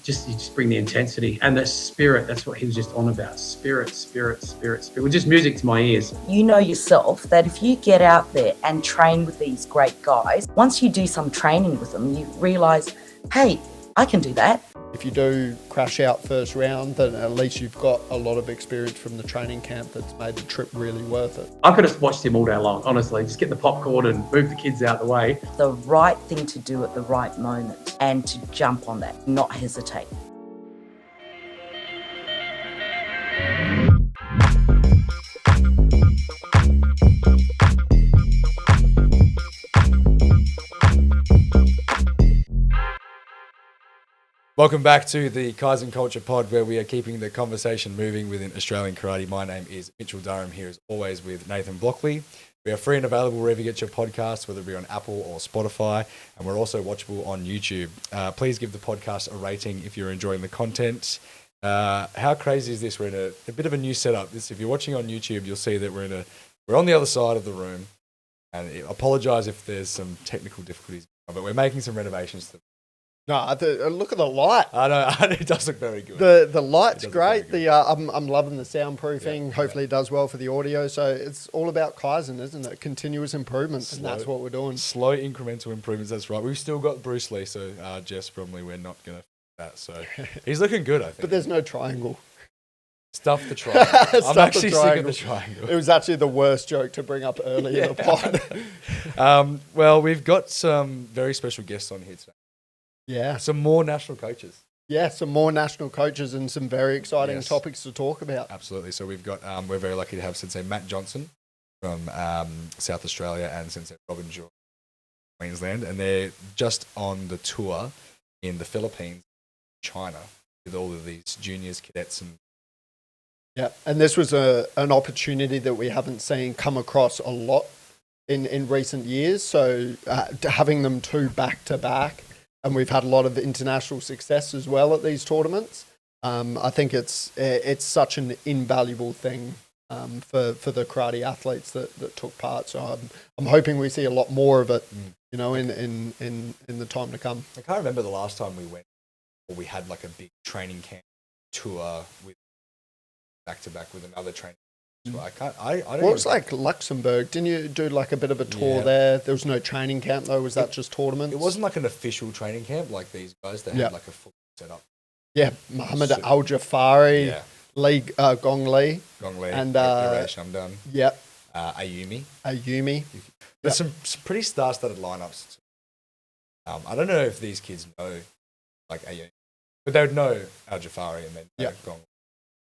you just bring the intensity and the spirit. That's what he was just on about. Spirit. It was just music to my ears. You know yourself that if you get out there and train with these great guys, once you do some training with them, you realise, hey, I can do that. If you do crash out first round, then at least you've got a lot of experience from the training camp that's made the trip really worth it. I could have watched him all day long, honestly. Just get the popcorn and move the kids out the way. The right thing to do at the right moment and to jump on that, not hesitate. Welcome back to the Kaizen Culture Pod, where we are keeping the conversation moving within Australian karate. My name is Mitchell Durham, here as always with Nathan Blockley. We are free and available wherever you get your podcasts, whether it be on Apple or Spotify, and we're also watchable on YouTube. Please give the podcast a rating if you're enjoying the content. How crazy is this? We're in a bit of a new setup. If you're watching on YouTube, you'll see that we're on the other side of the room, and I apologise if there's some technical difficulties, but we're making some renovations to. No, look at the light. I know, it does look very good. The light's great. I'm loving the soundproofing. Hopefully it does well for the audio. So it's all about Kaizen, isn't it? Continuous improvement, and that's what we're doing. Slow incremental improvements, that's right. We've still got Bruce Lee, so Jess Bromley, we're not going to that. So he's looking good, I think. But there's no triangle. Stuff the triangle. I'm actually sick of the triangle. It was actually the worst joke to bring up early in the pod. Well, we've got some very special guests on here today. Yeah. Some more national coaches. Yeah, some more national coaches and some very exciting topics to talk about. Absolutely. So we've got, we're very lucky to have Sensei Matt Johnson from South Australia and Sensei Robyn Choi, Queensland. And they're just on the tour in the Philippines, China, with all of these juniors, cadets. Yeah, and this was an opportunity that we haven't seen come across a lot in recent years. So having them two back to back, and we've had a lot of international success as well at these tournaments. I think it's such an invaluable thing for the karate athletes that took part. So I'm hoping we see a lot more of it, in the time to come. I can't remember the last time we went, or we had like a big training camp tour with back to back with another training. I don't. Well, it was like Luxembourg. Didn't you do like a bit of a tour there? There was no training camp though. Was that just tournaments? It wasn't like an official training camp like these guys. They had like a full setup. Yeah, Muhammad Al Jafari, Gong Li, and Shamdan. Yep. Ayumi. There's some pretty star-studded lineups. I don't know if these kids know like Ayumi, but they would know Al Jafari and then Gong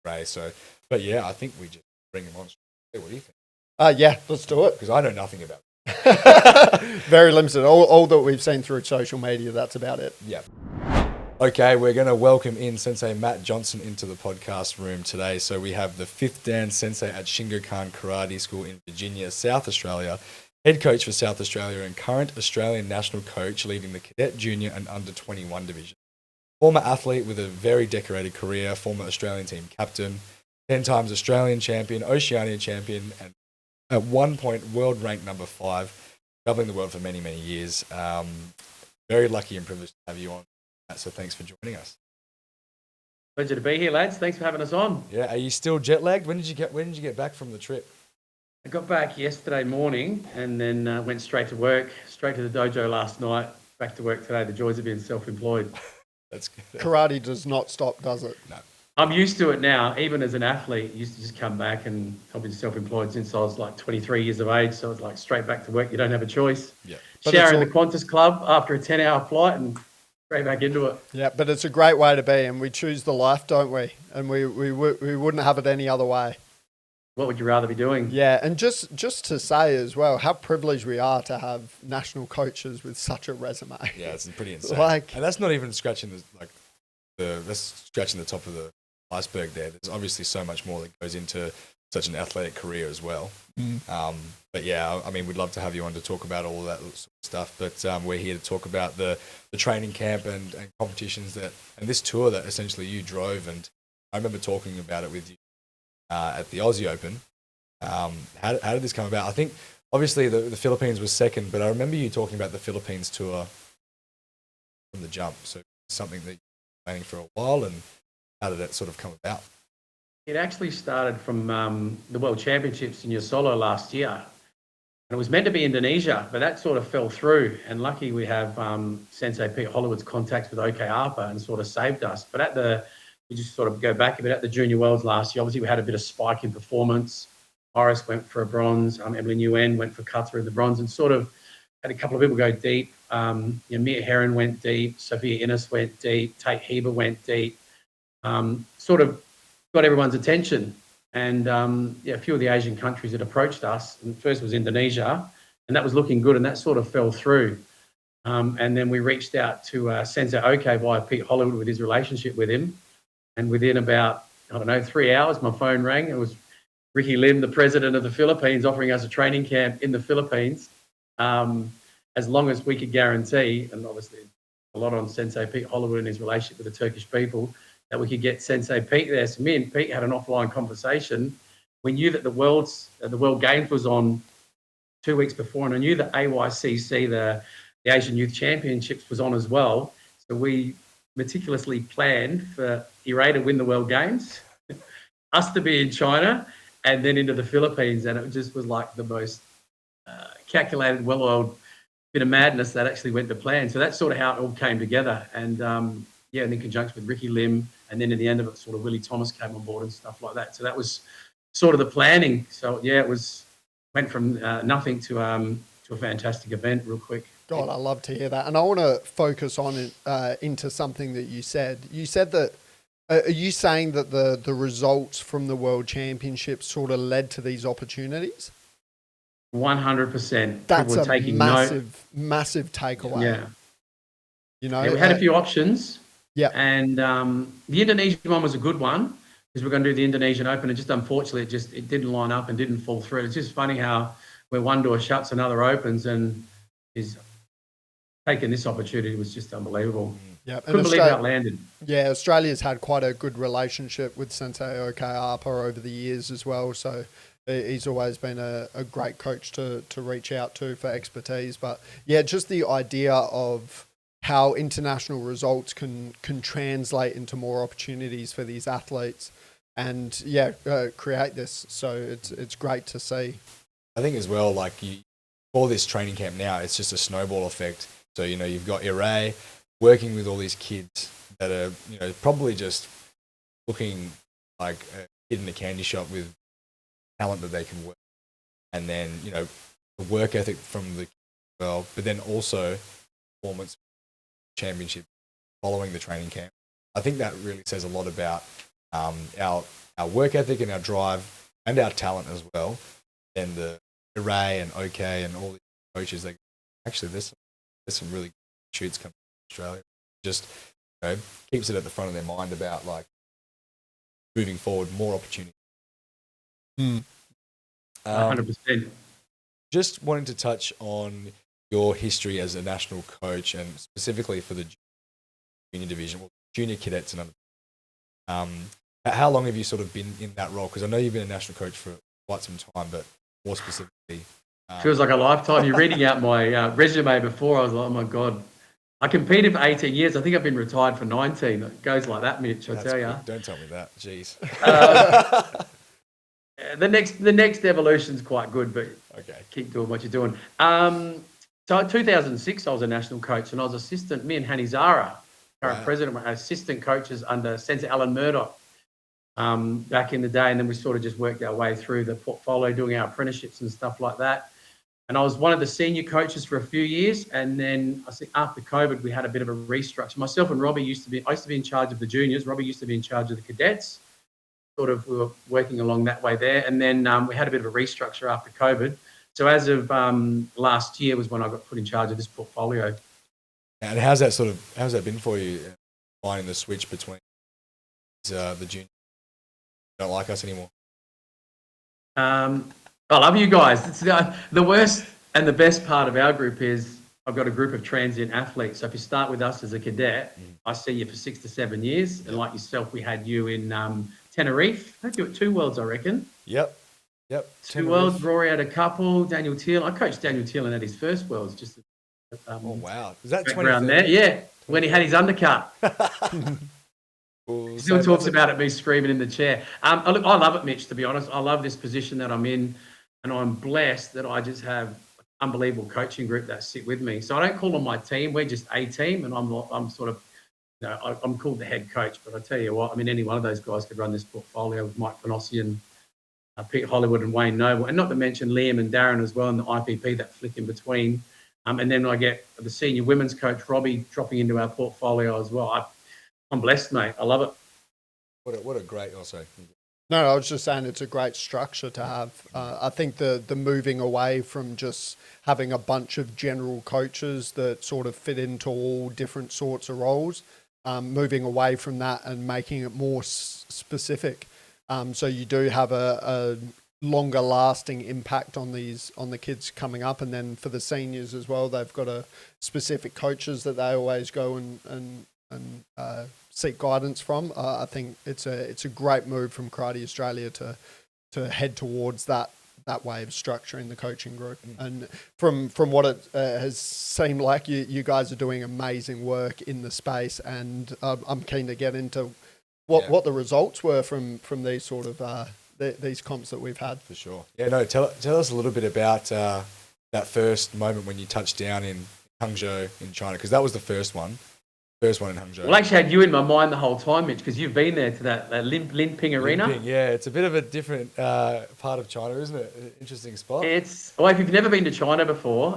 Ray. So, but yeah, I think we just bring them on. What do you think? Yeah, let's do it. Because I know nothing about it. Very limited. All that we've seen through social media, that's about it. Yeah. Okay, we're going to welcome in Sensei Matt Johnson into the podcast room today. So we have the 5th Dan Sensei at Shingokan Karate School in Virginia, South Australia, head coach for South Australia and current Australian national coach leading the Cadet Junior and Under 21 division. Former athlete with a very decorated career, former Australian team captain, 10 times Australian champion, Oceania champion, and at one point world ranked number 5, traveling the world for many, many years. Very lucky and privileged to have you on, Matt, so thanks for joining us. Pleasure to be here, lads. Thanks for having us on. Yeah, are you still jet lagged? When did you get back from the trip? I got back yesterday morning and then went straight to work, straight to the dojo last night, back to work today. The joys of being self-employed. That's good. Karate does not stop, does it? No. I'm used to it now. Even as an athlete, I used to just come back, and I've been self-employed since I was like 23 years of age. So it's like straight back to work. You don't have a choice. Yeah. Shower in the Qantas Club after a 10-hour flight and straight back into it. Yeah, but it's a great way to be, and we choose the life, don't we? And we wouldn't have it any other way. What would you rather be doing? Yeah, and just to say as well, how privileged we are to have national coaches with such a resume. Yeah, it's pretty insane. And that's not even scratching that's scratching the top of the iceberg there. There's obviously so much more that goes into such an athletic career as well. But yeah, I mean, we'd love to have you on to talk about all of that sort of stuff. But we're here to talk about the training camp and competitions and this tour that essentially you drove. And I remember talking about it with you at the Aussie Open. How did this come about? I think obviously the Philippines was second, but I remember you talking about the Philippines tour from the jump. So something that training for a while, and how did that sort of come about? It actually started from the World Championships in Yosolo last year. And it was meant to be Indonesia, but that sort of fell through. And lucky we have Sensei Pete Hollywood's contacts with OK Arpa and sort of saved us. But we just sort of go back a bit, at the Junior Worlds last year, obviously we had a bit of spike in performance. Iris went for a bronze, Emily Nguyen went for Cuthbert in the bronze, and sort of had a couple of people go deep. Mia Heron went deep, Sophia Innes went deep, Tate Heber went deep. Sort of got everyone's attention. And a few of the Asian countries that approached us, and first was Indonesia, and that was looking good, and that sort of fell through. And then we reached out to Sensei OK via Pete Hollywood with his relationship with him. And within about, 3 hours, my phone rang. It was Ricky Lim, the president of the Philippines, offering us a training camp in the Philippines, as long as we could guarantee, and obviously a lot on Sensei Pete Hollywood and his relationship with the Turkish people, that we could get Sensei Pete there. So me and Pete had an offline conversation. We knew that the World Games was on 2 weeks before, and I knew that AYCC, the Asian Youth Championships, was on as well. So we meticulously planned for Iray to win the World Games, us to be in China, and then into the Philippines. And it just was like the most calculated, well-oiled bit of madness that actually went to plan. So that's sort of how it all came together. And and in conjunction with Ricky Lim, and then in the end of it, sort of Willie Thomas came on board and stuff like that. So that was sort of the planning. So went from nothing to a fantastic event real quick. God, I love to hear that. And I want to focus on into something that you said. You said that, are you saying that the results from the World Championships sort of led to these opportunities? 100%. That's a massive takeaway. Yeah. We had a few options. Yeah. And the Indonesian one was a good one, because we're going to do the Indonesian Open, and just unfortunately it didn't line up and didn't fall through. It's just funny how where one door shuts, another opens, and is taking this opportunity was just unbelievable. Yeah, couldn't believe how it landed. Yeah, Australia's had quite a good relationship with Sensei OK Arpa over the years as well. So he's always been a great coach to reach out to for expertise. But yeah, just the idea of how international results can translate into more opportunities for these athletes, and create this. So it's great to see. I think as well, like for this training camp now, it's just a snowball effect. So you've got Iray working with all these kids that are probably just looking like a kid in a candy shop with talent that they can work, and then the work ethic from the well, but then also performance championship following the training camp. I think that really says a lot about our work ethic and our drive and our talent as well. And the Iray and OK and all these coaches, they actually there's some really good shoots coming to Australia. Just keeps it at the front of their mind about like moving forward, more opportunities. 100%. Just wanting to touch on your history as a national coach, and specifically for the junior division, junior cadets and other. How long have you sort of been in that role? Because I know you've been a national coach for quite some time, but more specifically, feels like a lifetime. You're reading out my resume before. I was like, oh my God. I competed for 18 years. I think I've been retired for 19. It goes like that, Mitch, I tell you. Don't tell me that. Jeez. The next evolution's quite good, but okay, keep doing what you're doing. So in 2006, I was a national coach, and I was assistant. Me and Hani Zara, current president, were assistant coaches under Sensei Alan Murdoch back in the day, and then we sort of just worked our way through the portfolio, doing our apprenticeships and stuff like that. And I was one of the senior coaches for a few years, and then I think after COVID, we had a bit of a restructure. Myself and Robbie I used to be in charge of the juniors. Robbie used to be in charge of the cadets. We were working along that way there, and then we had a bit of a restructure after COVID. So as of last year was when I got put in charge of this portfolio. And how's that been for you, finding the switch between the juniors? Don't like us anymore. I love you guys. It's the worst and the best part of our group is I've got a group of transient athletes. So if you start with us as a cadet, I see you for 6 to 7 years. And like yourself, we had you in Tenerife. I think you were at 2 Worlds, I reckon. Yep. 2 Tenerife. Worlds. Rory had a couple. Daniel Thielen. I coached Daniel Thielen at his first Worlds. Just oh wow, is that background there? Yeah. when he had his undercut. Well, Still so talks that's about it, me screaming in the chair. Look, I love it, Mitch, to be honest. I love this position that I'm in, and I'm blessed that I just have an unbelievable coaching group that sit with me. So I don't call them my team. We're just a team, and I'm sort of, I'm called the head coach. But I tell you what, I mean, any one of those guys could run this portfolio with Mike Panossi and Pete Hollywood and Wayne Noble, and not to mention Liam and Darren as well, and the IPP that flick in between. And then I get the senior women's coach, Robbie, dropping into our portfolio as well. I'm blessed, mate. I love it. what a great also. No, I was just saying it's a great structure to have. I think the moving away from just having a bunch of general coaches that sort of fit into all different sorts of roles, moving away from that and making it more specific. So you do have a longer lasting impact on the kids coming up, and then for the seniors as well, they've got a specific coaches that they always go and seek guidance from. I think it's a great move from Karate Australia to head towards that way of structuring the coaching group. And from what it has seemed like, you guys are doing amazing work in the space, and I'm keen to get into what the results were from these sort of these comps that we've had. For sure. Yeah, no, tell us a little bit about that first moment when you touched down in Hangzhou in China, because that was the first one in Hangzhou. Well, I actually had you in my mind the whole time, Mitch, because you've been there to that Linping arena. Linping, yeah, it's a bit of a different part of China, isn't it? An interesting spot. If you've never been to China before,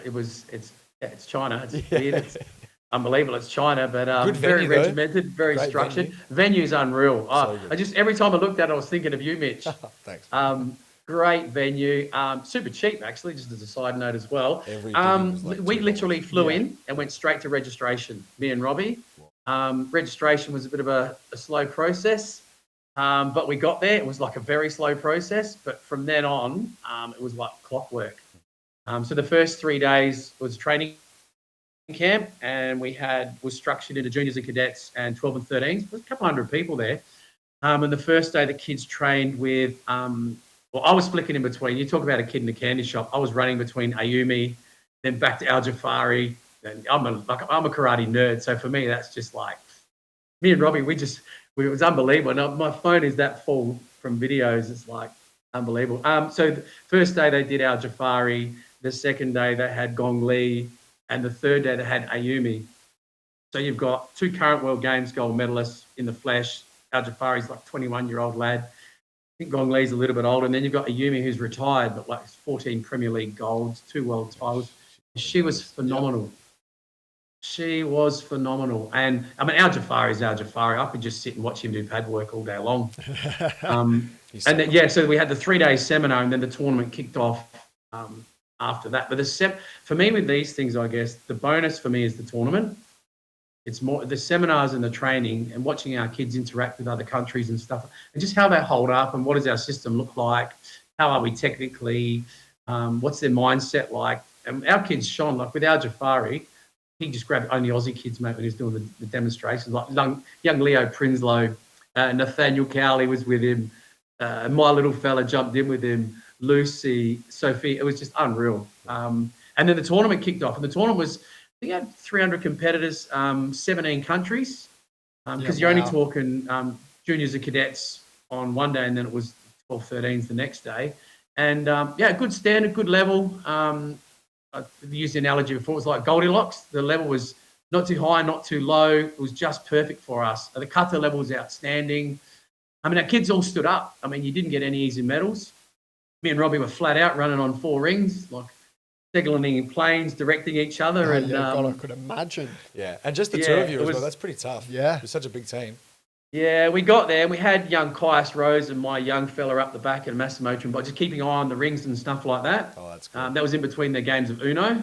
it's China. It's weird. It's unbelievable. It's China, but very regimented, very Great structured. Venue's unreal. So I just every time I looked at it, I was thinking of you, Mitch. Thanks. Great venue, super cheap actually, just as a side note as well. Like We literally flew Yeah. in and went straight to registration, me and Robbie. Registration was a bit of a slow process, but we got there. It was like a very slow process, but from then on, it was like clockwork. So the first 3 days was training camp, and was structured into juniors and cadets and 12 and 13s. There's a couple hundred people there. And the first day the kids trained with, I was flicking in between. You talk about a kid in a candy shop. I was running between Ayumi, then back to Al Jafari. And I'm a karate nerd, so for me that's just like me and Robbie. It was unbelievable. And my phone is that full from videos. It's like unbelievable. So the first day they did Al Jafari. The second day they had Gong Li, and the third day they had Ayumi. So you've got 2 current World Games gold medalists in the flesh. Al Jafari's like 21-year-old lad. I think Gong Li's a little bit older, and then you've got Ayumi who's retired, but like 14 Premier League golds, 2 world titles. She was phenomenal. Yep. She was phenomenal. And I mean, Al Jafari's Al Jafari. I could just sit and watch him do pad work all day long. So we had the 3-day seminar, and then the tournament kicked off after that. But for me with these things, I guess the bonus for me is the tournament. It's more the seminars and the training and watching our kids interact with other countries and stuff, and just how they hold up and what does our system look like? How are we technically? What's their mindset like? And our kids shone. Like with Al Jafari, he just grabbed only Aussie kids, mate, when he was doing the demonstrations. Like young Leo Prinsloo, Nathaniel Cowley was with him. My little fella jumped in with him. Lucy, Sophie. It was just unreal. And then the tournament kicked off, and the tournament was. We had 300 competitors, 17 countries, because you're only talking juniors and cadets on one day, and then it was 12, 13s the next day. And good standard, good level. I used the analogy before, it was like Goldilocks. The level was not too high, not too low. It was just perfect for us. The kata level was outstanding. I mean, our kids all stood up. I mean, you didn't get any easy medals. Me and Robbie were flat out running on 4 rings, like signaling in planes, directing each other. God, I could imagine. Yeah, and just the 2 of you as well. That's pretty tough. Yeah. You're such a big team. Yeah, we got there. We had young Caius Rose and my young fella up the back and Massimo Trimbo, just keeping an eye on the rings and stuff like that. Oh, that's cool. That was in between their games of Uno.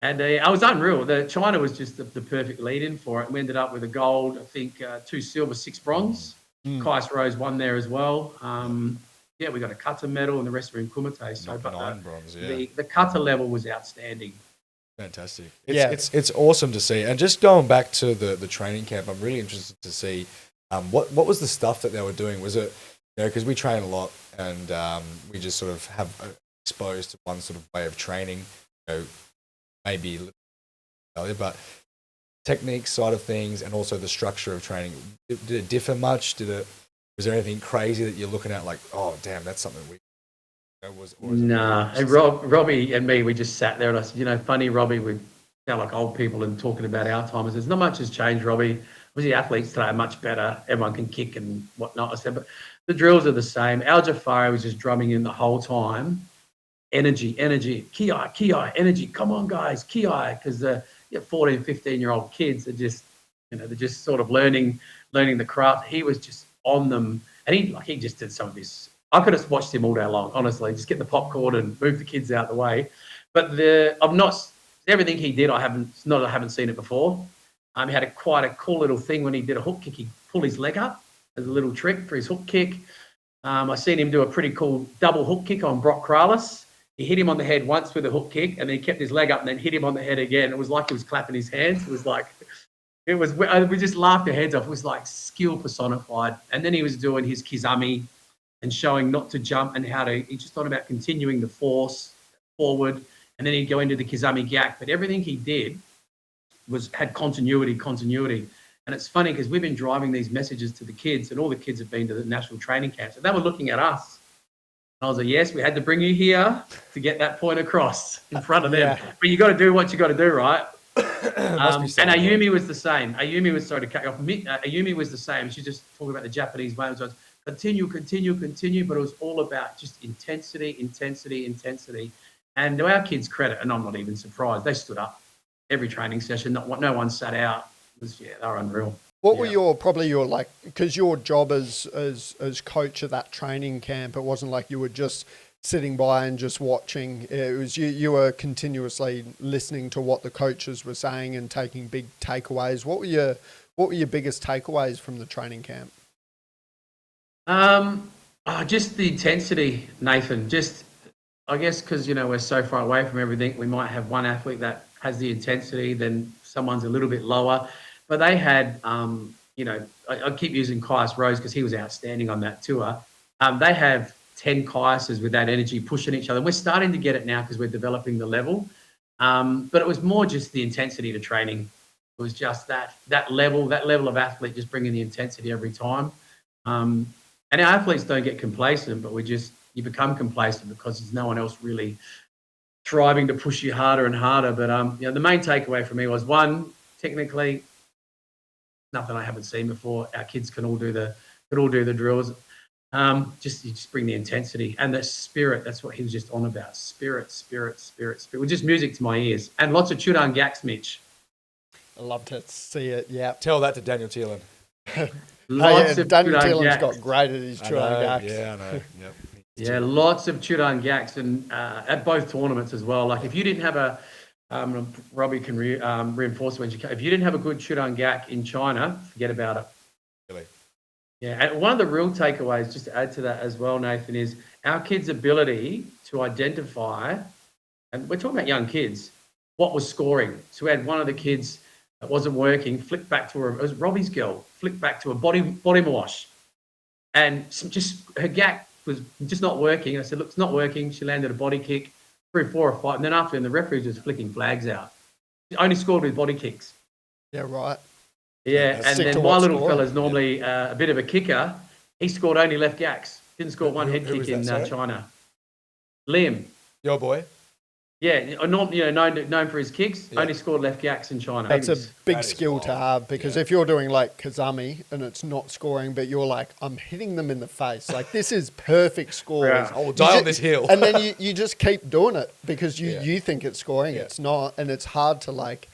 And I was unreal. China was just the perfect lead-in for it. We ended up with a gold, I think 2 silver, 6 bronze. Caius Rose won there as well. We got a kata medal, and the rest were in kumite. So, but 9 bronze, yeah. The kata level was outstanding. Fantastic. It's awesome to see. And just going back to the training camp, I'm really interested to see what was the stuff that they were doing. Was it, because we train a lot, and we just sort of have exposed to one sort of way of training. maybe earlier, but technique side of things and also the structure of training, did it differ much? Was there anything crazy that you're looking at like, oh damn, that's something we Nah, and Robbie and me, we just sat there and I said, funny, Robbie, we sound like old people and talking about our time. I said, not much has changed, Robbie. Obviously, athletes today are much better. Everyone can kick and whatnot. I said, but the drills are the same. Al Jafari was just drumming in the whole time. Energy, ki, energy. Come on, guys, ki, because the 14, 15-year-old kids are just, they're just sort of learning the craft. He was just on them, and he just did some of this. I could have watched him all day long, honestly. Just get the popcorn and move the kids out the way. But everything he did. I haven't seen it before. He had quite a cool little thing when he did a hook kick. He pulled his leg up as a little trick for his hook kick. I seen him do a pretty cool double hook kick on Brock Kralis. He hit him on the head once with a hook kick, and then he kept his leg up and then hit him on the head again. It was like he was clapping his hands. We just laughed our heads off. It was like skill personified. And then he was doing his kizami and showing not to jump and he just thought about continuing the force forward. And then he'd go into the kizami gyak. But everything he did had continuity. And it's funny because we've been driving these messages to the kids, and all the kids have been to the national training camps, and they were looking at us. And I was like, yes, we had to bring you here to get that point across in front of them. Yeah. But you got to do what you got to do, right? And Ayumi was the same. Sorry to cut you off. Ayumi was the same. She just talking about the Japanese way. So continue. But it was all about just intensity. And to our kids' credit, and I'm not even surprised, they stood up every training session. No one sat out. They were unreal. What were your because your job as coach of that training camp, it wasn't like you were just sitting by and just watching. It was you were continuously listening to what the coaches were saying and taking big takeaways. What were your biggest takeaways from the training camp? Just the intensity, Nathan. Just, I guess, because we're so far away from everything, we might have one athlete that has the intensity, then someone's a little bit lower. But they had, I keep using Caius Rose because he was outstanding on that tour. They have 10 Caiuses with that energy pushing each other. We're starting to get it now because we're developing the level. But it was more just the intensity to training. It was just that level of athlete just bringing the intensity every time. And our athletes don't get complacent, but you become complacent because there's no one else really striving to push you harder and harder. But the main takeaway for me was, one, technically, nothing I haven't seen before. Our kids can all do the drills. You just bring the intensity and the spirit. That's what he was just on about. Spirit. With just music to my ears and lots of chudan gaks, Mitch. I love to see it. Yeah. Tell that to Daniel Thielen. Daniel Thielen's got great at his chudan gaks. Yeah, I know. Yep. Yeah, lots of chudan gaks, and at both tournaments as well. Like if you didn't have a Robbie can reinforce it if you didn't have a good chudan gak in China, forget about it. Really? Yeah, and one of the real takeaways, just to add to that as well, Nathan, is our kids' ability to identify, and we're talking about young kids, what was scoring. So we had one of the kids that wasn't working, flipped back to it was Robbie's girl, flipped back to a body wash. And just her gak was just not working. I said, look, it's not working. She landed a body kick, 3, 4 or 5. And then after, the referee was just flicking flags out. She only scored with body kicks. Yeah, right. Yeah, and then my little fella's normally a bit of a kicker. He scored only left gaks. Didn't score one head kick in China. Liam. Your boy? Yeah, known for his kicks, only scored left gaks in China. That's a big skill to have because if you're doing like kazami and it's not scoring, but you're like, I'm hitting them in the face. Like this is perfect scores. Yeah. Oh, die on this hill. And then you just keep doing it because you think it's scoring. It's not. And it's hard to like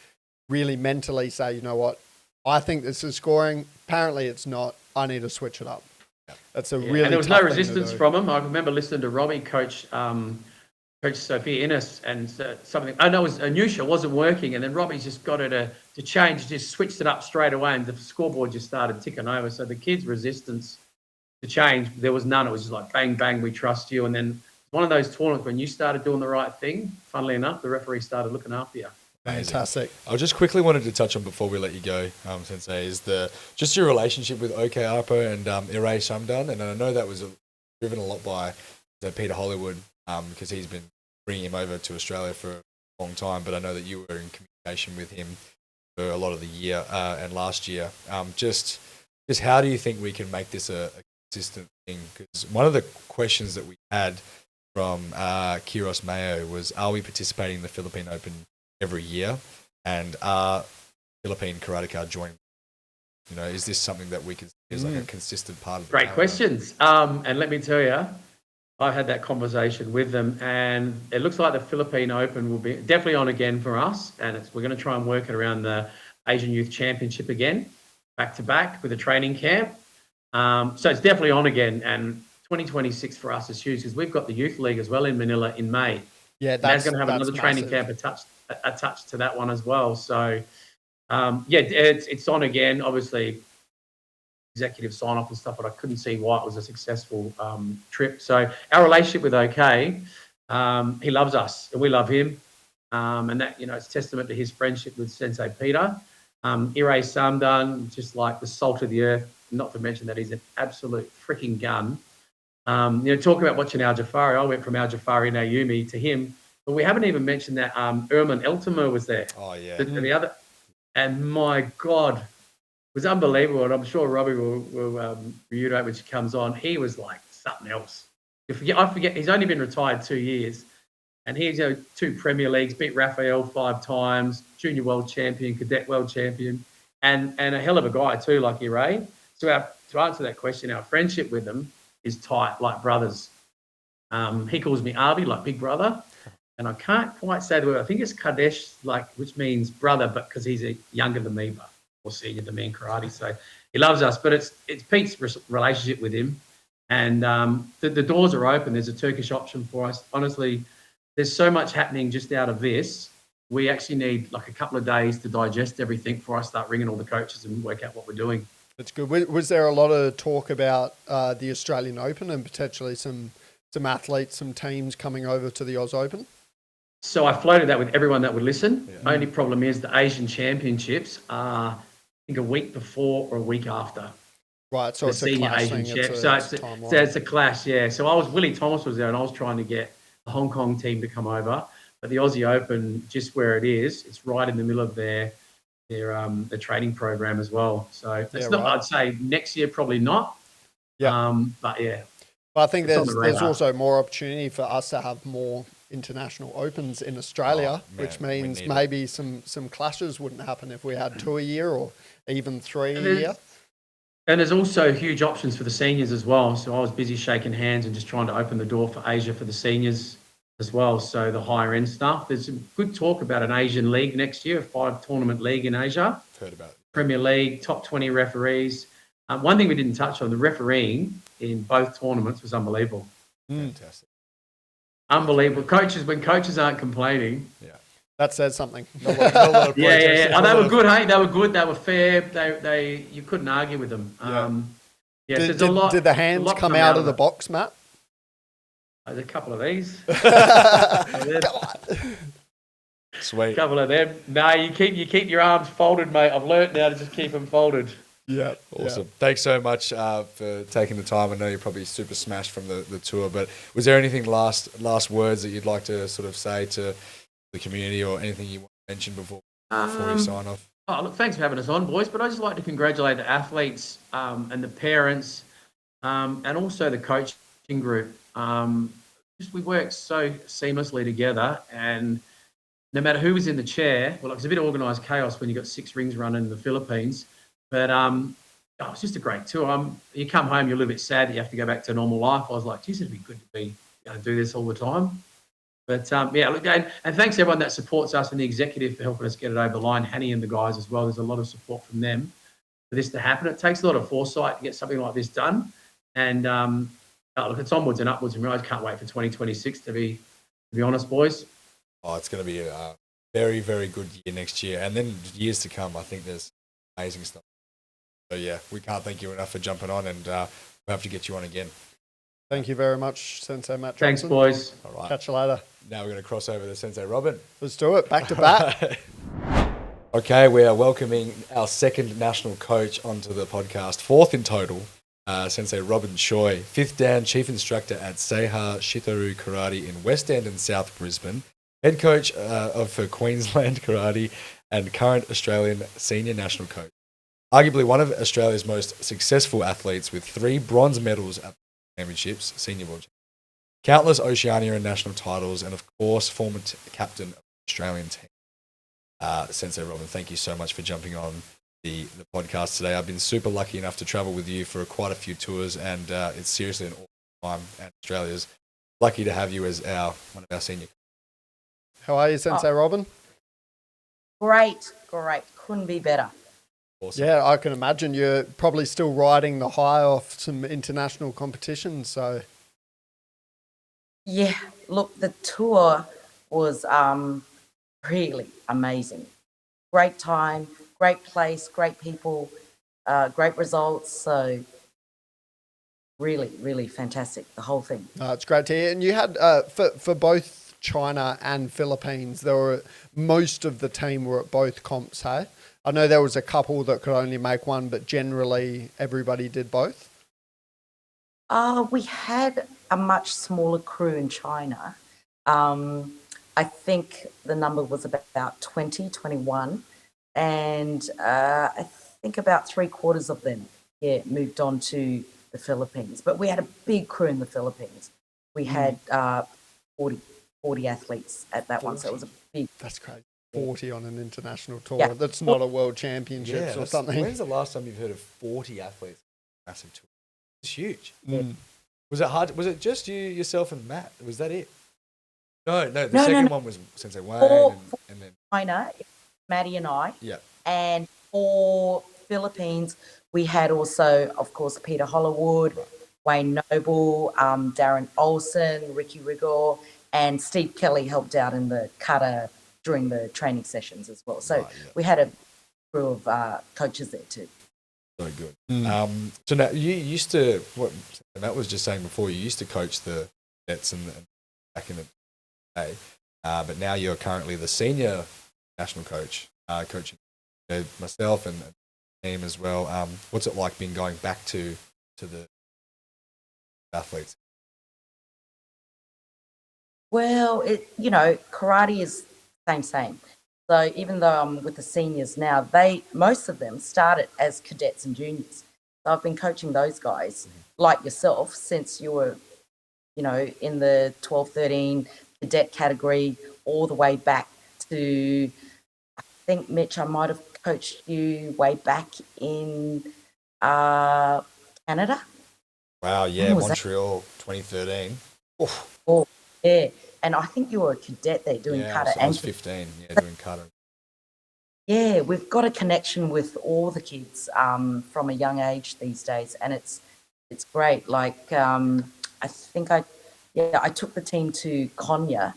really mentally say, you know what, I think this is scoring. Apparently it's not. I need to switch it up. That's a really and there was no resistance from him. I remember listening to Robbie coach Sophia Innes and something. I know it was Anusha wasn't working, and then Robbie's just got her to change, just switched it up straight away, and the scoreboard just started ticking over. So the kids' resistance to change, there was none. It was just like bang, bang, we trust you. And then one of those tournaments when you started doing the right thing, funnily enough, the referee started looking after you. Fantastic. I just quickly wanted to touch on before we let you go, Sensei, is just your relationship with OK Arpo and Iray Shamdan, and I know that was driven a lot by Peter Hollywood because he's been bringing him over to Australia for long time, but I know that you were in communication with him for a lot of the year and last year. Just how do you think we can make this a consistent thing? Because one of the questions that we had from Kiros Mayo was, are we participating in the Philippine Open every year? And are Philippine karateka joining? You know, is this something that we can see as like a consistent part of the Great calendar? questions. And let me tell you, I had that conversation with them, and it looks like the Philippine Open will be definitely on again for us. And we're going to try and work it around the Asian Youth Championship again, back to back with a training camp. So it's definitely on again. And 2026 for us is huge because we've got the Youth League as well in Manila in May. Yeah, that's going to have another training camp attached to that one as well. So, it's on again. Obviously, executive sign off and stuff, but I couldn't see why it was a successful trip. So our relationship with OK, he loves us and we love him, and that, you know, it's testament to his friendship with Sensei Peter. Ire Samdan, just like the salt of the earth. Not to mention that he's an absolute freaking gun. You know, talking about watching Al Jafari, I went from Al Jafari Naomi to him, but we haven't even mentioned that Erman Eltimer was there. Oh yeah. The other, and my God, it was unbelievable. And I'm sure Robbie will reiterate when she comes on. He was like something else. I forget. He's only been retired 2 years, and he's 2 Premier Leagues, beat Raphael 5 times, junior world champion, cadet world champion, and a hell of a guy too, like Ray. So to answer that question, our friendship with him is tight, like brothers. He calls me Arby, like big brother, and I can't quite say the word. I think it's Kadesh, like, which means brother, but because he's younger than me, but more senior than me in karate. So he loves us, but it's Pete's relationship with him, and the doors are open. There's a Turkish option for us. Honestly, there's so much happening just out of this. We actually need like a couple of days to digest everything before I start ringing all the coaches and work out what we're doing. That's good. Was there a lot of talk about the Australian Open and potentially some athletes, some teams coming over to the Oz Open? So I floated that with everyone that would listen. Yeah. Only problem is the Asian Championships are, I think, a week before or a week after. Right, so it's a clash thing. It's a clash, yeah. So Willie Thomas was there, and I was trying to get the Hong Kong team to come over. But the Aussie Open, just where it is, it's right in the middle of their training program as well. So it's not. Right. I'd say next year probably not. Yeah. But yeah. But I think there's also more opportunity for us to have more international opens in Australia, which means maybe some clashes wouldn't happen if we had 2 a year or even 3 a year. And there's also huge options for the seniors as well. So I was busy shaking hands and just trying to open the door for Asia for the seniors as well. So the higher end stuff. There's some good talk about an Asian league next year, a 5-tournament league in Asia. I've heard about it. Premier League, top 20 referees. One thing we didn't touch on, the refereeing in both tournaments was unbelievable. Fantastic. Unbelievable. When coaches aren't complaining. Yeah. That says something. No lot of yeah. Oh, they were good, hey? They were good. They were fair. You couldn't argue with them. Did the hands come out of the box, Matt? There's a couple of these. Come on. Sweet. A couple of them. No, you keep your arms folded, mate. I've learnt now to just keep them folded. Yeah. Awesome. Yeah. Thanks so much for taking the time. I know you're probably super smashed from the tour, but was there anything last words that you'd like to sort of say to the community or anything you want to mention before you sign off? Oh, look, thanks for having us on, boys. But I'd just like to congratulate the athletes and the parents and also the coaching group. We worked so seamlessly together, and no matter who was in the chair, well, it's a bit of organised chaos when you've got 6 rings running in the Philippines. But it's just a great tour. You come home, you're a little bit sad that you have to go back to normal life. I was like, geez, it'd be good to be able to do this all the time. But look, and thanks to everyone that supports us and the executive for helping us get it over the line. Hanny and the guys as well. There's a lot of support from them for this to happen. It takes a lot of foresight to get something like this done. And look, it's onwards and upwards, and I can't wait for 2026 to be honest, boys. Oh, it's going to be a very, very good year next year, and then years to come. I think there's amazing stuff. So yeah, we can't thank you enough for jumping on, and we'll have to get you on again. Thank you very much, Sensei Matt Johnson. Thanks, boys. All right. Catch you later. Now we're going to cross over to Sensei Robyn. Let's do it. Back to back. Okay, we are welcoming our second national coach onto the podcast, 4th in total, Sensei Robyn Choi, 5th Dan Chief Instructor at Seiha Shitoryu Karate in West End and South Brisbane, head coach for Queensland Karate and current Australian senior national coach. Arguably one of Australia's most successful athletes with 3 bronze medals at the championships, senior world championships, countless Oceania and national titles, and of course, former captain of the Australian team. Sensei Robyn, thank you so much for jumping on the podcast today. I've been super lucky enough to travel with you for quite a few tours, and it's seriously an awesome time, and Australia's lucky to have you as one of our senior. How are you, Sensei Robyn? Great. Couldn't be better. Awesome. Yeah, I can imagine you're probably still riding the high off some international competitions. So, Yeah, look, the tour was really amazing. Great time, great place, great people, great results. So really, really fantastic, the whole thing. it's great to hear. And you had for both China and Philippines, there were most of the team were at both comps. Hey, I know there was a couple that could only make one, but generally everybody did both. We had a much smaller crew in China. I think the number was about 20, 21. And I think about 3/4 of them moved on to the Philippines. But we had a big crew in the Philippines. We had 40 athletes at that one. So it was a big... That's crazy. 40 on an international tour. Yeah. That's not a world championships or something. When's the last time you've heard of 40 athletes on a massive tour? It's huge. Mm. Was it hard? Was it just you, yourself, and Matt? Was that it? No. The second one was Sensei Wayne, and then China, Maddie and I. Yeah. And for Philippines, we had also, of course, Peter Hollywood, Wayne Noble, Darren Olsen, Ricky Rigor, and Steve Kelly helped out in the kata during the training sessions as well. So we had a crew of coaches there too. So good. So now you used to, what Matt was just saying before, you used to coach the cadets and back in the day, but now you're currently the senior national coach, coaching myself and the team as well. What's it like being going back to the athletes? Well, karate is same. So even though I'm with the seniors now, most of them started as cadets and juniors. So I've been coaching those guys, like yourself, since you were, in the 12, 13 cadet category, all the way back to, I think, Mitch, I might have coached you way back in Canada. Wow, yeah, Montreal, 2013. Oh, yeah. And I think you were a cadet there doing kata. I was 15, doing kata. Yeah, we've got a connection with all the kids from a young age these days, and it's great. Like I think I took the team to Konya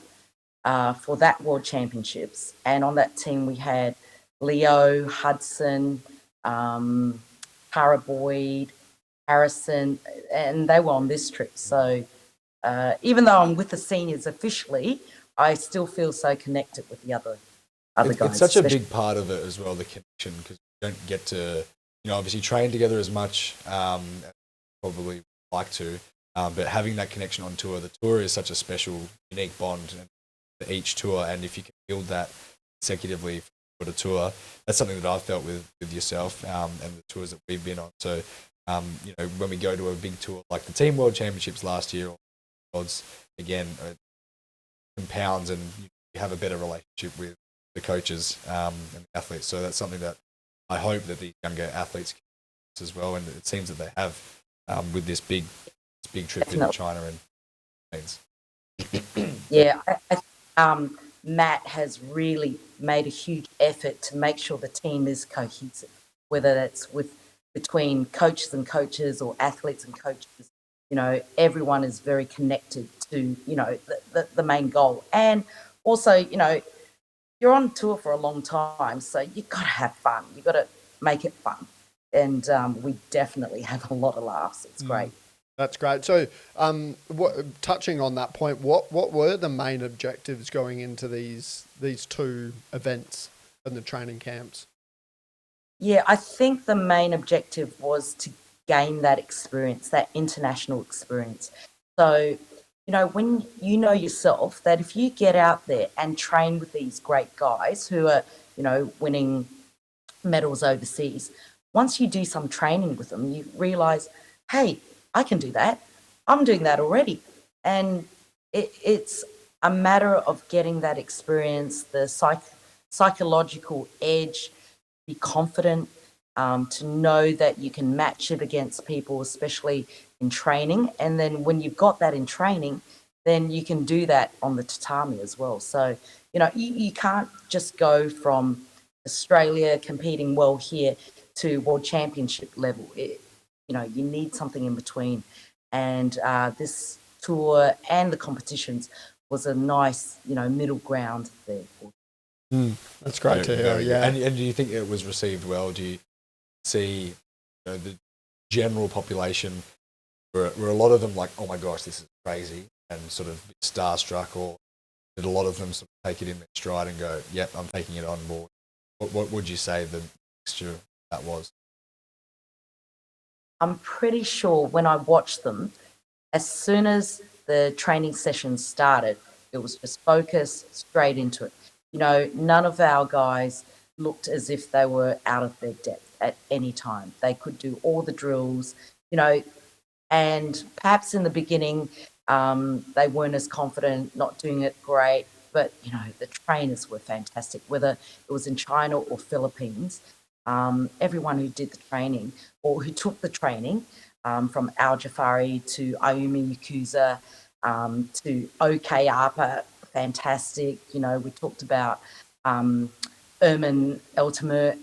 for that World Championships, and on that team we had Leo, Hudson, Tara Boyd, Harrison, and they were on this trip. So even though I'm with the seniors officially, I still feel so connected with the other guys. It's such a big part of it as well, the connection, because you don't get to, obviously train together as much as probably like to, but having that connection on tour, the tour is such a special, unique bond for each tour, and if you can build that consecutively for the tour, that's something that I've felt with yourself and the tours that we've been on. So, when we go to a big tour like the Team World Championships last year, or Worlds, again, compounds, and you have a better relationship with the coaches and the athletes. So that's something that I hope that the younger athletes can as well, and it seems that they have with this big trip to China and things. Yeah, Matt has really made a huge effort to make sure the team is cohesive, whether that's between coaches and coaches or athletes and coaches. Everyone is very connected to, the main goal. And also, you're on tour for a long time, so you've got to have fun. You've got to make it fun. And we definitely have a lot of laughs. It's great. That's great. So touching on that point, what were the main objectives going into these two events and the training camps? Yeah, I think the main objective was to gain that experience, that international experience. So when you know yourself that if you get out there and train with these great guys who are, winning medals overseas, once you do some training with them, you realize, hey, I can do that. I'm doing that already. And it's a matter of getting that experience, the psychological edge, be confident, to know that you can match it against people, especially in training. And then when you've got that in training, then you can do that on the tatami as well. So, you can't just go from Australia competing well here to world championship level. You need something in between. And this tour and the competitions was a nice, middle ground there. That's great to hear. Yeah. And do you think it was received well? Do you see the general population were a lot of them like, oh my gosh, this is crazy, and sort of starstruck, or did a lot of them sort of take it in their stride and go, yep, I'm taking it on board? What would you say the mixture that was? I'm pretty sure when I watched them, as soon as the training sessions started, it was just focus straight into it. None of our guys looked as if they were out of their depth at any time. They could do all the drills, and perhaps in the beginning, they weren't as confident, not doing it great. But, the trainers were fantastic, whether it was in China or Philippines. Everyone who did the training or who took the training, from Al Jafari to Ayumi Yakuza, to OK Arpa, fantastic. We talked about Erman Eltimer,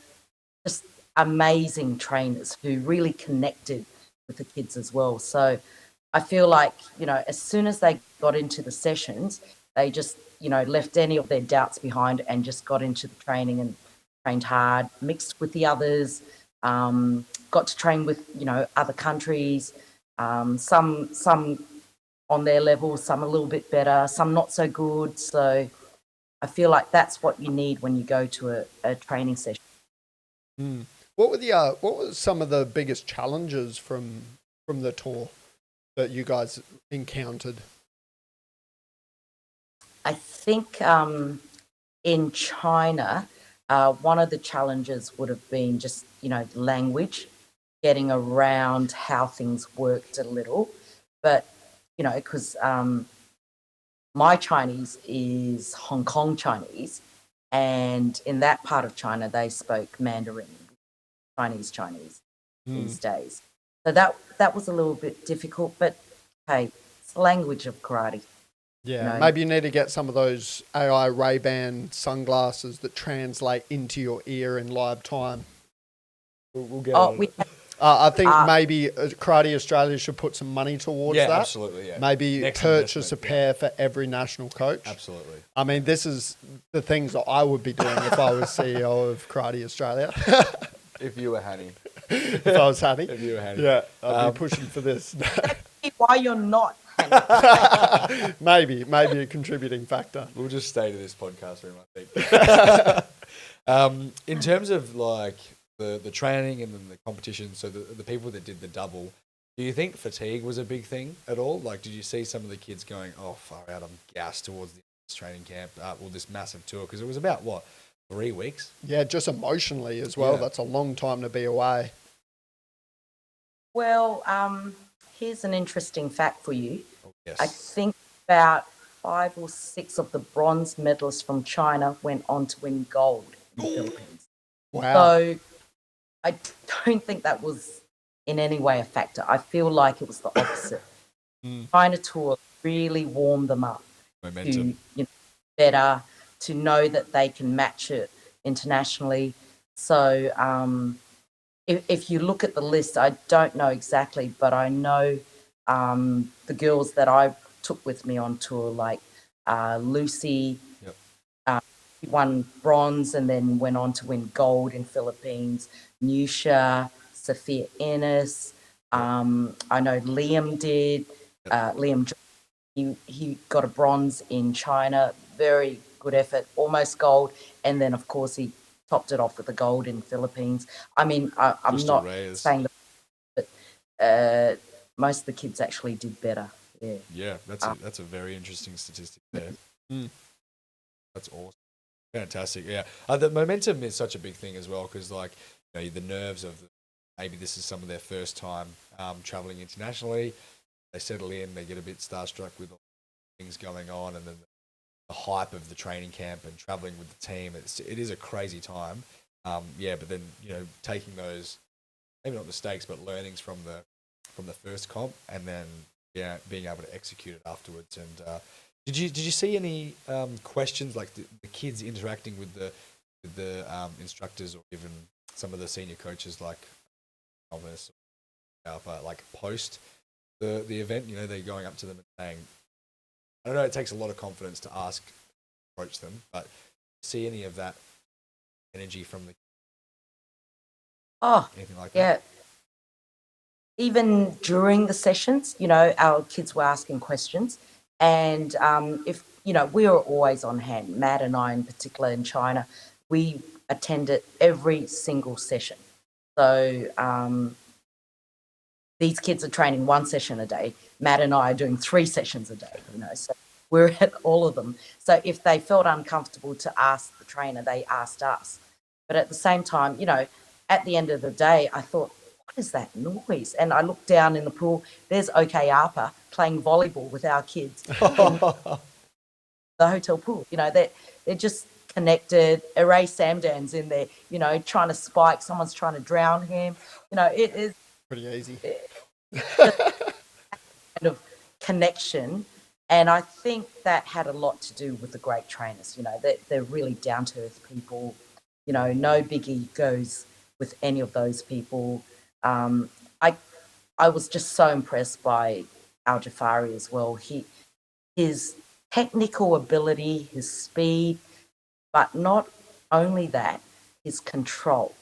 just amazing trainers who really connected with the kids as well. So I feel like, as soon as they got into the sessions, they just, left any of their doubts behind and just got into the training and trained hard, mixed with the others, got to train with, other countries, some on their level, some a little bit better, some not so good. So I feel like that's what you need when you go to a training session. What were some of the biggest challenges from the tour that you guys encountered? I think in China, one of the challenges would have been just, language, getting around how things worked a little. But, because my Chinese is Hong Kong Chinese, and in that part of China, they spoke Mandarin, Chinese these days. So that was a little bit difficult, but hey, it's the language of karate. Yeah, maybe you need to get some of those AI Ray-Ban sunglasses that translate into your ear in live time. We'll get on it. I think maybe Karate Australia should put some money towards that. Yeah, absolutely, yeah. Maybe Next purchase a pair for every national coach. Absolutely. I mean, this is the things that I would be doing if I was CEO of Karate Australia. If you were Hanny. If I was Hanny. If you were Hanny. Yeah, I'd be pushing for this. Why you're not? maybe a contributing factor. We'll just stay to this podcast room, I think. In terms of like the training and then the competition, so the people that did the double, do you think fatigue was a big thing at all? Like, did you see some of the kids going, oh, far out, I'm gassed towards this training camp, or this massive tour? Because it was about, 3 weeks? Yeah, just emotionally as well. Yeah. That's a long time to be away. Well, here's an interesting fact for you. Oh, yes. I think about 5 or 6 of the bronze medalists from China went on to win gold in the Philippines. Wow. So I don't think that was in any way a factor. I feel like it was the opposite. China tour really warmed them up. Momentum. To better, to know that they can match it internationally. So if you look at the list, I don't know exactly, but I know the girls that I took with me on tour, like Lucy, won bronze and then went on to win gold in Philippines. Nusha, Sophia Ennis, I know Liam did. Liam, he got a bronze in China. Very good effort, almost gold. And then, of course, he topped it off with the gold in Philippines. I mean, I'm not saying that, but most of the kids actually did better. Yeah. Yeah, that's a very interesting statistic there. Mm. That's awesome. Fantastic. Yeah. The momentum is such a big thing as well because, like, you know, the nerves of maybe this is some of their first time traveling internationally. They settle in, they get a bit starstruck with all the things going on, and then the hype of the training camp and traveling with the team. It is a crazy time. Yeah, but then, you know, taking those maybe not mistakes but learnings from the first comp, and then being able to execute it afterwards. And did you see any questions like the kids interacting with the instructors or even some of the senior coaches like Thomas, like post the event? You know, they're going up to them and saying, I don't know, it takes a lot of confidence to approach them, but see any of that energy from anything like that? Even during the sessions, you know, our kids were asking questions, and if you know, we were always on hand. Matt and I, in particular, in China, we attended every single session. So these kids are training 1 session a day. Matt and I are doing 3 sessions a day. You know, so we're at all of them. So if they felt uncomfortable to ask the trainer, they asked us. But at the same time, you know, at the end of the day, I thought, what is that noise? And I looked down in the pool, there's OK Arpa playing volleyball with our kids in the hotel pool. You know, they're just connected. Array Samdan's in there, you know, trying to spike. Someone's trying to drown him. You know, it is Pretty easy. kind of connection. And I think that had a lot to do with the great trainers. You know, they're really down-to-earth people. You know, no big egos with any of those people. I was just so impressed by Al Jafari as well. His technical ability, his speed, but not only that, his control.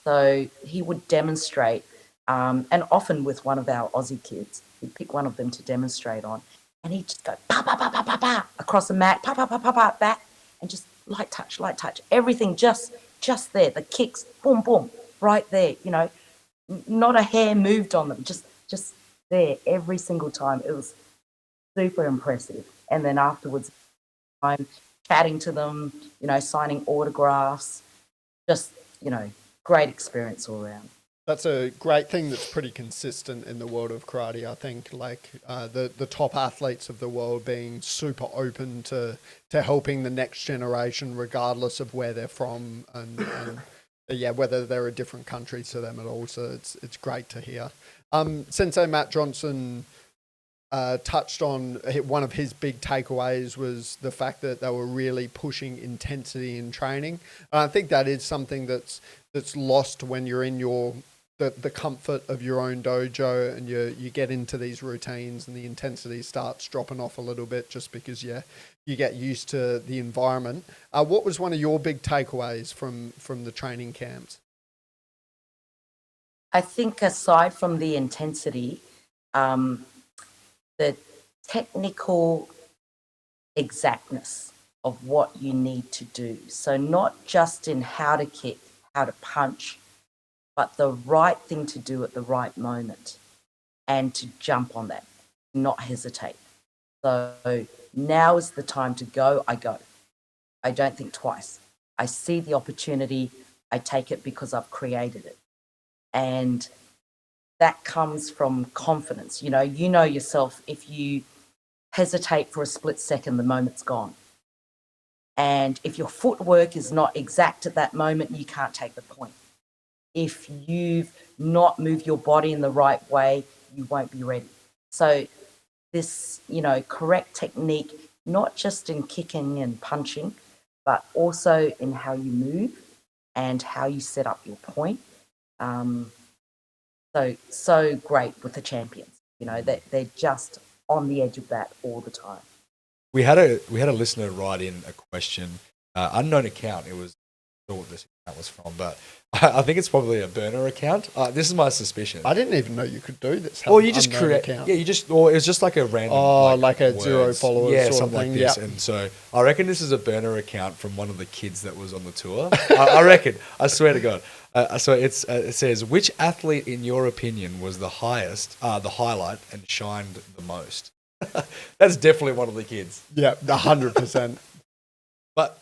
So he would demonstrate, and often with one of our Aussie kids, he'd pick one of them to demonstrate on, and he'd just go pa pa pa pa pa pa across the mat, pa pa pa pa pa back, and just light touch, everything just there. The kicks, boom, boom, right there. You know, not a hair moved on them, just there every single time. It was super impressive. And then afterwards, I'm chatting to them, you know, signing autographs, just, you know, great experience all around. That's a great thing that's pretty consistent in the world of karate, I think, like the top athletes of the world being super open to helping the next generation regardless of where they're from and whether they're a different country to them at all. So it's great to hear. Sensei Matt Johnson touched on one of his big takeaways was the fact that they were really pushing intensity in training. And I think that is something that's lost when you're in the comfort of your own dojo and you get into these routines and the intensity starts dropping off a little bit just because you get used to the environment. What was one of your big takeaways from the training camps? I think aside from the intensity, the technical exactness of what you need to do. So not just in how to kick, how to punch, but the right thing to do at the right moment and to jump on that, not hesitate. So now is the time to go, I go. I don't think twice. I see the opportunity, I take it because I've created it. And that comes from confidence. You know yourself, if you hesitate for a split second, the moment's gone. And if your footwork is not exact at that moment, you can't take the point. If you've not moved your body in the right way, you won't be ready. So this, correct technique, not just in kicking and punching, but also in how you move and how you set up your point. So great with the champions. They're just on the edge of that all the time. We had a listener write in a question, unknown account. It was I don't know what this account was from, but I think it's probably a burner account. This is my suspicion. I didn't even know you could do this. Or you just create, account. Yeah, or it was just like a random, like a words. 0 followers, yeah, sort something of thing. like this. Yep. And so I reckon this is a burner account from one of the kids that was on the tour. I reckon. I swear to God. So it says, which athlete, in your opinion, was the highlight and shined the most? That's definitely one of the kids. Yeah, 100%. But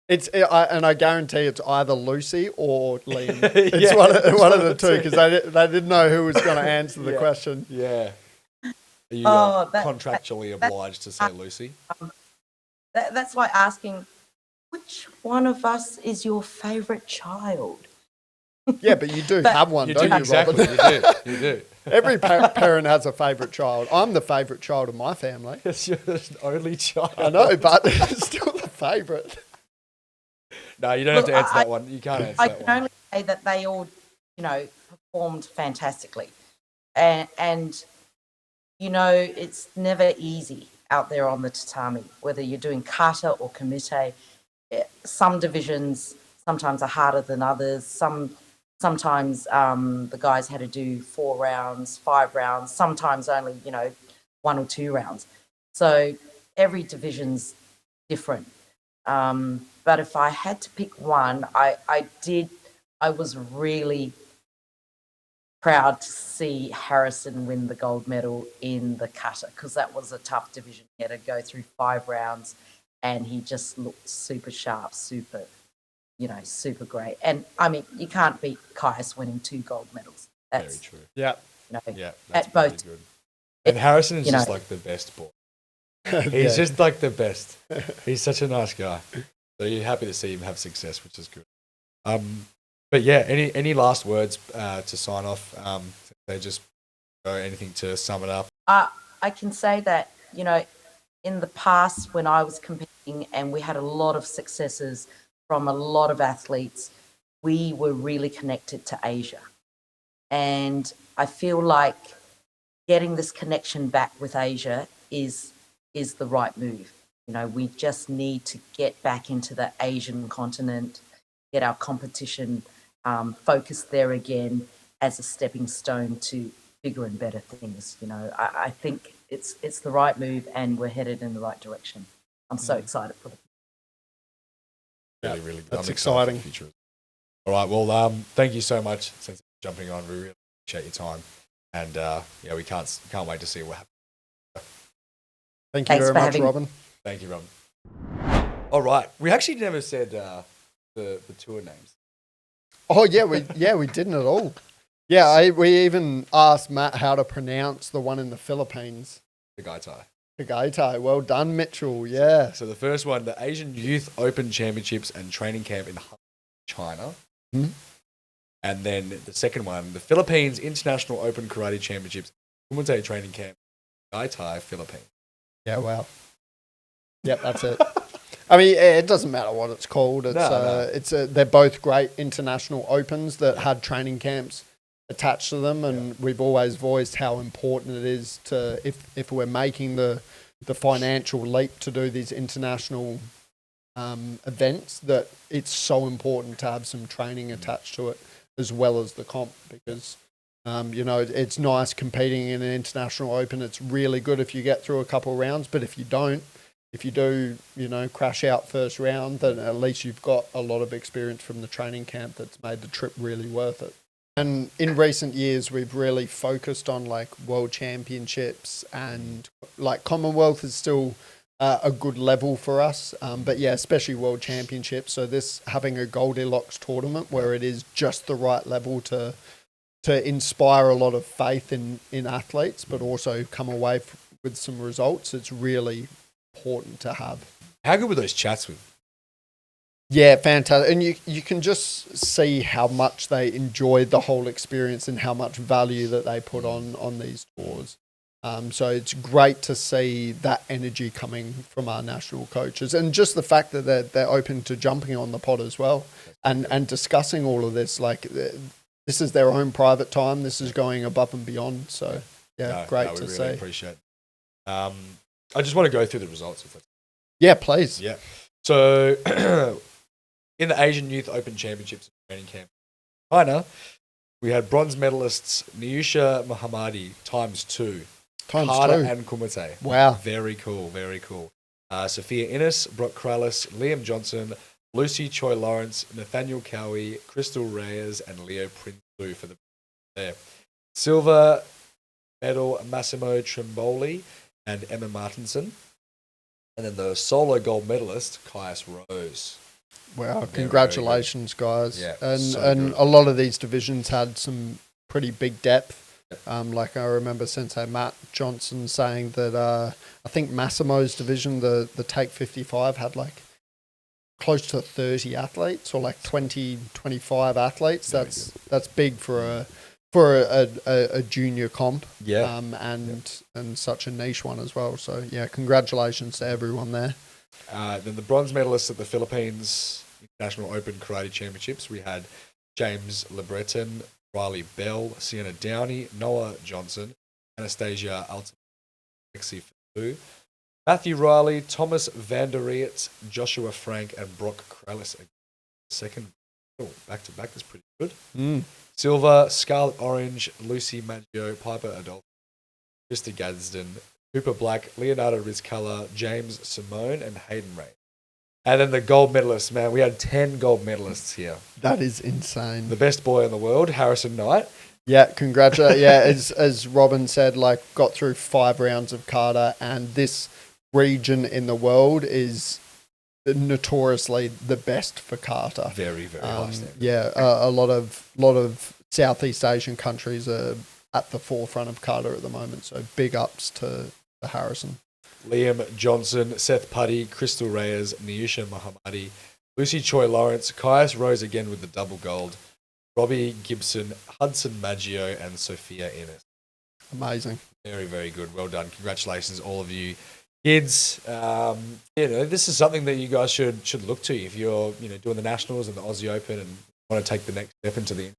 And I guarantee it's either Lucy or Liam. It's Yeah, one of the two, because they didn't know who was going to answer the question. yeah. Are you contractually obliged to say Lucy? That's like asking, which one of us is your favourite child? Yeah, but you do have one, You don't do, you, exactly. Robyn? You do. Every parent has a favourite child. I'm the favourite child of my family. It's your only child. I know, but it's still the favourite. No, you don't have to answer that one. You can't answer I that can one. only say that they all, performed fantastically. And it's never easy out there on the tatami, whether you're doing kata or kumite. Some divisions sometimes are harder than others. Sometimes the guys had to do 4 rounds, 5 rounds, sometimes only, 1 or 2 rounds. So every division's different. But if I had to pick one, I was really proud to see Harrison win the gold medal in the kata, because that was a tough division. He had to go through 5 rounds and he just looked super sharp, super great. And I mean, you can't beat Caius winning 2 gold medals. That's Very true. Yeah. Yeah, that's at pretty both. good. And Harrison is just like the best boy. He's just like the best. He's such a nice guy. So you're happy to see him have success, which is good. But yeah, any last words to sign off? They just anything to sum it up. I can say that, in the past when I was competing and we had a lot of successes from a lot of athletes, we were really connected to Asia. And I feel like getting this connection back with Asia is the right move. We just need to get back into the Asian continent, get our competition focused there again as a stepping stone to bigger and better things. I think it's the right move and we're headed in the right direction. I'm so excited for it. Really, really good. That's I'm excited for exciting. the future. All right. Well, thank you so much for jumping on. We really appreciate your time. And we can't wait to see what happens. Thank you Thanks very for much, having Robyn. Thank you, Robyn. All right. We actually never said the tour names. Oh yeah, we didn't at all. Yeah, we even asked Matt how to pronounce the one in the Philippines. The Gaitai. Tagaitai. Well done, Mitchell. Yeah. So the first one, the Asian Youth Open Championships and Training Camp in China. Hmm. And then the second one, the Philippines International Open Karate Championships, Kumite Training Camp, Gaitai, Philippines. Yeah. Wow. Yep, that's it. I mean, it doesn't matter what it's called. They're both great international opens that had training camps attached to them, and we've always voiced how important it is to, if we're making the financial leap to do these international events, that it's so important to have some training attached to it as well as the comp, because it's nice competing in an international open. It's really good if you get through a couple of rounds, but if you do, crash out first round, then at least you've got a lot of experience from the training camp that's made the trip really worth it. And in recent years, we've really focused on like world championships, and like Commonwealth is still a good level for us. But yeah, especially world championships. So this having a Goldilocks tournament where it is just the right level to inspire a lot of faith in athletes, but also come away with some results. It's really important to have. How good were those chats with? Yeah, fantastic. And you can just see how much they enjoyed the whole experience and how much value that they put on these tours. So it's great to see that energy coming from our national coaches, and just the fact that they're open to jumping on the pod as well and discussing all of this. Like, this is their own private time. This is going above and beyond. So great to see. Appreciate it. I just want to go through the results. Yeah, please. Yeah. So in the Asian Youth Open Championships training camp in China, we had bronze medalists Niyusha Mohammadi ×2. Kata and Kumite. Wow. Very cool, very cool. Sophia Innes, Brock Krallis, Liam Johnson, Lucy Choi Lawrence, Nathaniel Cowie, Crystal Reyes, and Leo Prince for the there. Silver medal Massimo Trimboli and Emma Martinson. And then the solo gold medalist, Caius Rose. Wow, congratulations, guys. Yeah, and so and good. a lot of these divisions had some pretty big depth. Like I remember Sensei Matt Johnson saying that I think Massimo's division, the Take 55, had like close to 30 athletes or like 20, 25 athletes. That's big for a junior comp. Yeah. And such a niche one as well. So yeah, congratulations to everyone there. Then the bronze medalists at the Philippines International Open Karate Championships, we had James LeBreton, Riley Bell, Sienna Downey, Noah Johnson, Anastasia Alton, Lexi Fu, Matthew Riley, Thomas Vanderiet, Joshua Frank, and Brock Krallis. Second, back to back, that's pretty good. Silver, Scarlet Orange, Lucy Maggio, Piper Adolph, Krista Gadsden, Cooper Black, Leonardo Rizcala, James Simone, and Hayden Ray. And then the gold medalists, man, we had 10 gold medalists here. That is insane. The best boy in the world, Harrison Knight. Yeah, congratulations. Yeah, as Robyn said, like got through 5 rounds of kata, and this region in the world is notoriously the best for kata. Very, very high standard. Yeah, a lot of Southeast Asian countries are at the forefront of kata at the moment. So big ups to Harrison. Liam Johnson, Seth Putty, Crystal Reyes, Niusha Mohammadi, Lucy Choi Lawrence, Caius Rose again with the double gold, Robbie Gibson, Hudson Maggio, and Sophia Innes. Amazing. Very, very good. Well done. Congratulations, all of you kids. This is something that you guys should look to if you're doing the Nationals and the Aussie Open and want to take the next step into the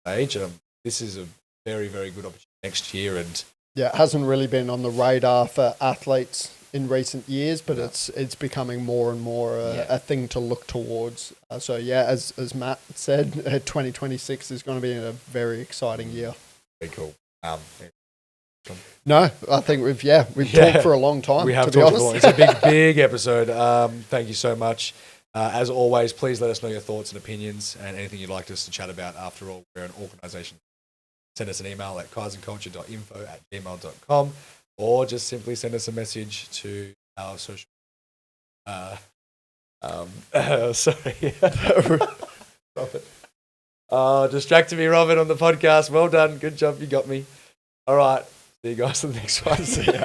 stage. This is a very, very good opportunity next year. And yeah, it hasn't really been on the radar for athletes in recent years, but it's becoming more and more a thing to look towards. So yeah, as Matt said, 2026 is going to be a very exciting year. Very cool. No, I think we've talked for a long time. We have to be talked honest. for a long. It's a big episode. Thank you so much. As always, please let us know your thoughts and opinions and anything you'd like us to chat about. After all, we're an organisation. Send us an email at kaizenculture.info@gmail.com or just simply send us a message to our social. Sorry. Stop it. Distracted me, Robyn, on the podcast. Well done. Good job. You got me. All right. See you guys in the next one. See ya.